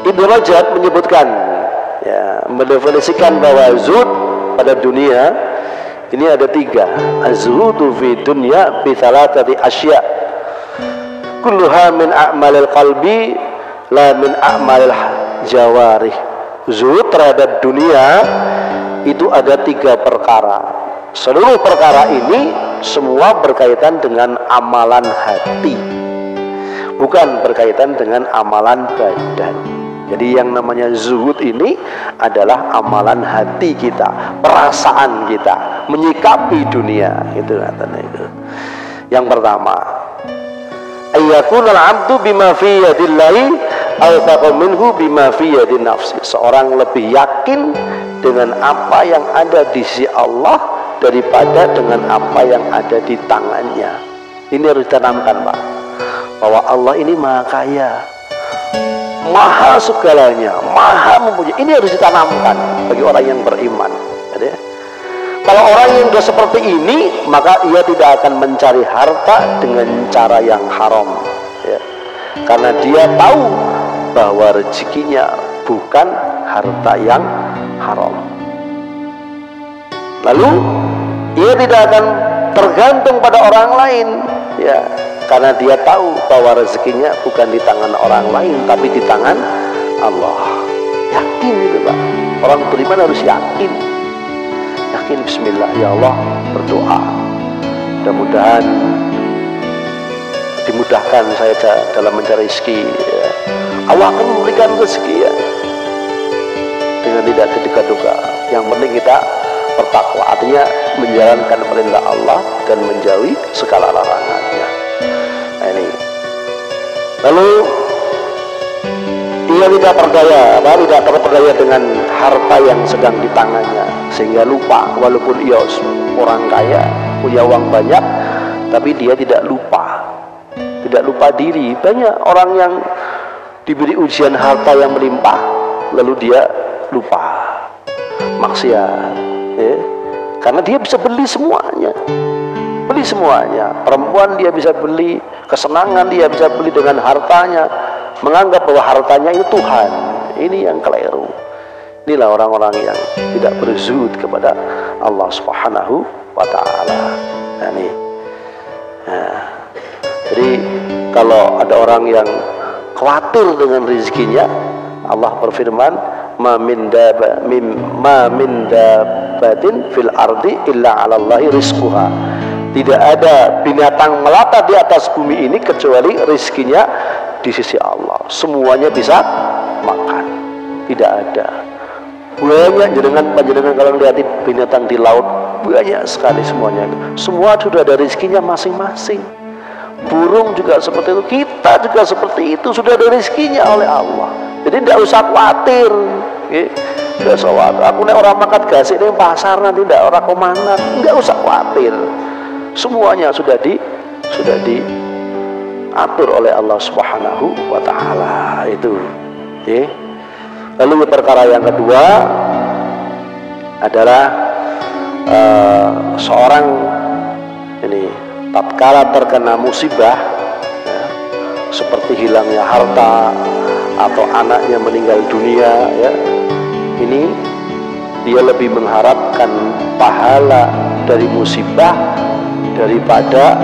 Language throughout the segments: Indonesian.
Ibnu Rajab menyebutkan, ya, mendefinisikan bahwa zuhud pada dunia ini ada 3. Az-zuhudu fi dunya bi thalathati asya. Kulluha min a'malil qalbi la min a'malil jawarih. Zuhud terhadap dunia itu ada 3 perkara. Seluruh perkara ini semua berkaitan dengan amalan hati, bukan berkaitan dengan amalan badan. Jadi yang namanya zuhud ini adalah amalan hati kita, perasaan kita menyikapi dunia, itu katanya itu. Yang pertama, ayyakunal 'abdu bima fi yadillahi awthaqu minhu bima fi yadin nafsi. Seorang lebih yakin dengan apa yang ada di sisi Allah daripada dengan apa yang ada di tangannya. Ini harus ditanamkan, Pak, bahwa Allah ini maha kaya, maha segalanya, maha mempunyai. Ini harus ditanamkan bagi orang yang beriman. Jadi, kalau orang yang sudah seperti ini, maka ia tidak akan mencari harta dengan cara yang haram, ya. Karena dia tahu bahwa rezekinya bukan harta yang haram. Lalu ia tidak akan tergantung pada orang lain, ya, karena dia tahu bahwa rezekinya bukan di tangan orang lain tapi di tangan Allah. Yakin gitu, Pak. Orang beriman harus yakin. Yakin, bismillah, ya Allah, berdoa mudah-mudahan dimudahkan saya dalam mencari rezeki, ya. Allah akan memberikan rezeki, ya, dengan tidak diduga-duga. Yang penting kita bertakwa, artinya menjalankan perintah Allah dan menjauhi segala larangannya. Nah, ini. Lalu ia tidak terperdaya dengan harta yang sedang di tangannya, sehingga lupa, walaupun ia orang kaya, punya uang banyak, tapi dia tidak lupa diri. Banyak orang yang diberi ujian harta yang melimpah, lalu dia lupa, maksiat, ya. Karena dia bisa beli semuanya. Perempuan dia bisa beli, kesenangan dia bisa beli dengan hartanya, menganggap bahwa hartanya itu Tuhan. Ini yang keliru. Inilah orang-orang yang tidak berzuhud kepada Allah Subhanahu wa ta'ala. Nah, ini. Nah, jadi kalau ada orang yang khawatir dengan rezekinya, Allah berfirman, ma min dabbatin fil ardi illa 'alallahi rizquha. Tidak ada binatang melata di atas bumi ini kecuali rezekinya di sisi Allah. Semuanya bisa makan. Tidak ada. Banyak panjenengan kalau lihat binatang di laut, banyak sekali semuanya. Semua sudah ada rezekinya masing-masing. Burung juga seperti itu, kita juga seperti itu, sudah ada rezekinya oleh Allah. Jadi tidak usah khawatir, tidak usah khawatir. Aku nih orang makan gasik di pasar nanti tidak orang kemana, tidak usah khawatir. Semuanya sudah diatur oleh Allah Subhanahu wa ta'ala itu. Lalu perkara yang kedua adalah seorang ini tatkala terkena musibah, ya, seperti hilangnya harta atau anaknya meninggal dunia, ya, ini dia lebih mengharapkan pahala dari musibah daripada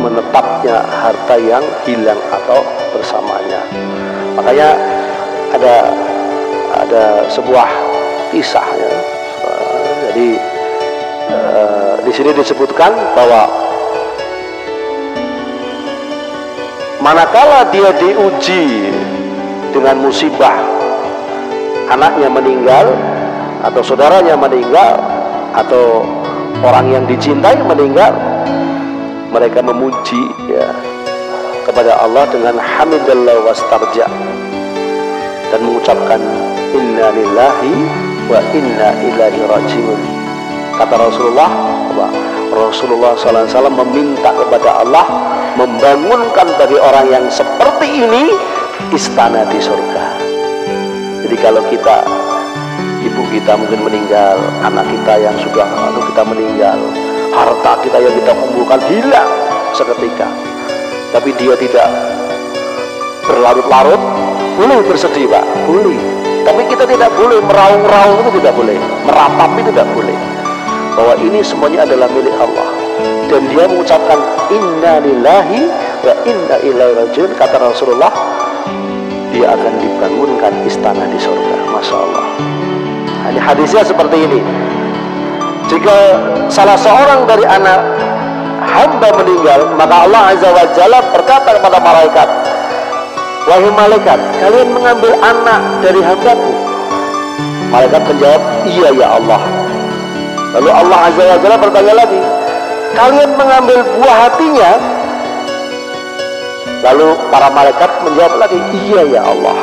menetapnya harta yang hilang atau bersamanya. Makanya ada sebuah kisah, ya. Jadi di sini disebutkan bahwa manakala dia diuji dengan musibah, anaknya meninggal atau saudaranya meninggal atau orang yang dicintai meninggal, mereka memuji, ya, kepada Allah dengan hamidallah wastarja dan mengucapkan inna lillahi wa inna ilaihi rajiun. Kata Rasulullah SAW meminta kepada Allah membangunkan bagi orang yang seperti ini istana di surga. Jadi kalau ibu kita mungkin meninggal, anak kita yang sudah kita meninggal, harta kita yang kita kumpulkan hilang seketika, tapi dia tidak berlarut-larut, Boleh bersedih Pak, boleh. Tapi kita tidak boleh meraung-raung, itu tidak boleh, meratap itu tidak boleh. Bahwa ini semuanya adalah milik Allah. Dan dia mengucapkan inna lillahi wa inna ilaihi rajiun. Kata Rasulullah, dia akan dibangunkan istana di surga. Masya Allah. Nah, ini hadisnya seperti ini. Jika salah seorang dari anak hamba meninggal, maka Allah Azza wa Jalla berkata kepada malaikat, wahai malaikat, kalian mengambil anak dari hambaku? Malaikat menjawab, iya ya Allah. Lalu Allah Azza wa Jalla bertanya lagi, kalian mengambil buah hatinya? Lalu para malaikat menjawab lagi, iya ya Allah.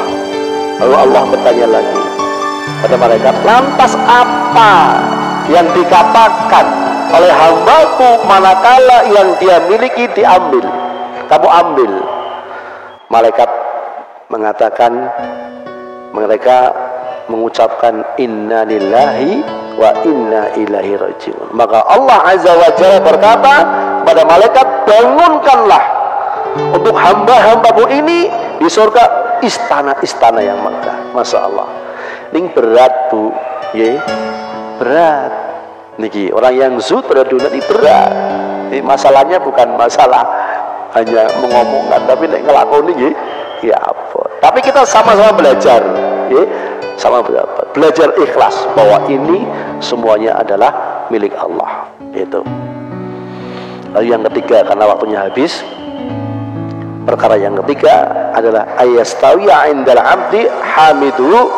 Lalu Allah bertanya lagi pada malaikat, lantas apa yang dikatakan oleh hambaku manakala yang dia miliki diambil? Kamu ambil. Malaikat mengatakan, mereka mengucapkan inna lillahi wa inna ilaihi rajiun. Maka Allah Azza wa Jalla berkata pada malaikat, bangunkanlah untuk hamba-hambamu ini di surga istana-istana yang megah. Masya Allah. Ini berat Bu, ya, berat. Niki orang yang zuhud pada dunia ini berat. Ini masalahnya bukan masalah hanya mengomongkan, tapi nek ngelakoni nggih, ya apa. Tapi kita sama-sama belajar, ya, sama belajar ikhlas bahwa ini semuanya adalah milik Allah. Itu. Lalu yang ketiga, karena waktunya habis, perkara yang ketiga adalah ayastawiya indal abdi hamidu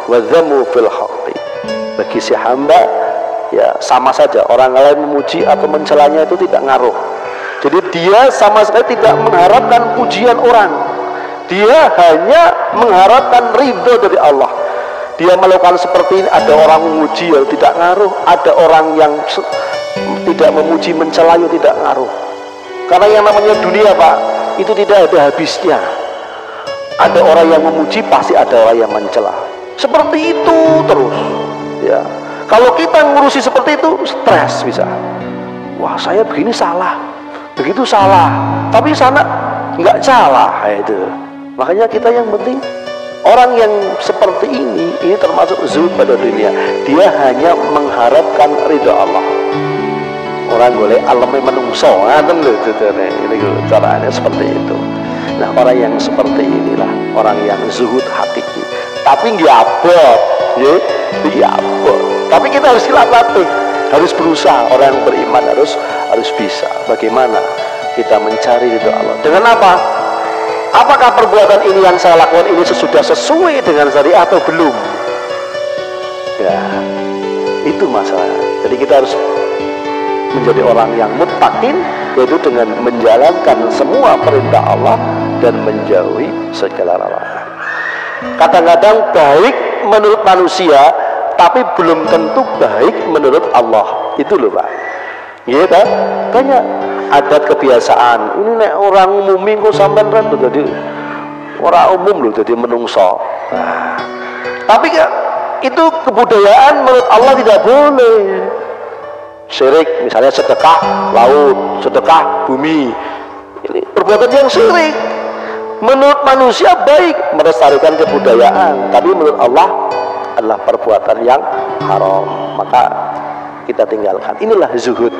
wa dhammu fil haqqi. Bagi si hamba ya sama saja, orang lain memuji atau mencelanya itu tidak ngaruh. Jadi dia sama sekali tidak mengharapkan pujian orang, dia hanya mengharapkan ridho dari Allah. Dia melakukan seperti ini, ada orang memuji ya tidak ngaruh, ada orang yang tidak memuji mencela ya tidak ngaruh. Karena yang namanya dunia Pak, itu tidak ada habisnya. Ada orang yang memuji, pasti ada orang yang mencela. Seperti itu terus ya. Kalau kita ngurusi seperti itu, stres bisa. Wah saya begini salah, begitu salah, tapi sana nggak salah. Itu makanya kita yang penting, orang yang seperti ini termasuk zuhud pada dunia. Dia hanya mengharapkan ridha Allah. Orang boleh alamnya menungso, ini caranya seperti itu. Nah orang yang seperti inilah orang yang zuhud hakiki. Tapi nggak abot, ya abot. Tapi kita harus latih, harus berusaha. Orang yang beriman harus bisa. Bagaimana kita mencari ridha Allah? Dengan apa? Apakah perbuatan ini yang saya lakukan ini sudah sesuai dengan syariat atau belum? Ya, itu masalah. Jadi kita harus menjadi orang yang muttaqin, yaitu dengan menjalankan semua perintah Allah dan menjauhi segala larangan. Kadang-kadang baik menurut manusia, tapi belum tentu baik menurut Allah. Itu loh Pak. Iya kan? Banyak adat kebiasaan. Ini nek orang umum kok sampean kan jadi orang umum loh, jadi menungso. Nah, tapi itu kebudayaan menurut Allah tidak boleh. Syirik, misalnya sedekah laut, sedekah bumi. Ini perbuatan yang syirik. Menurut manusia baik melestarikan kebudayaan, tapi menurut Allah adalah perbuatan yang haram, maka kita tinggalkan. Inilah zuhud.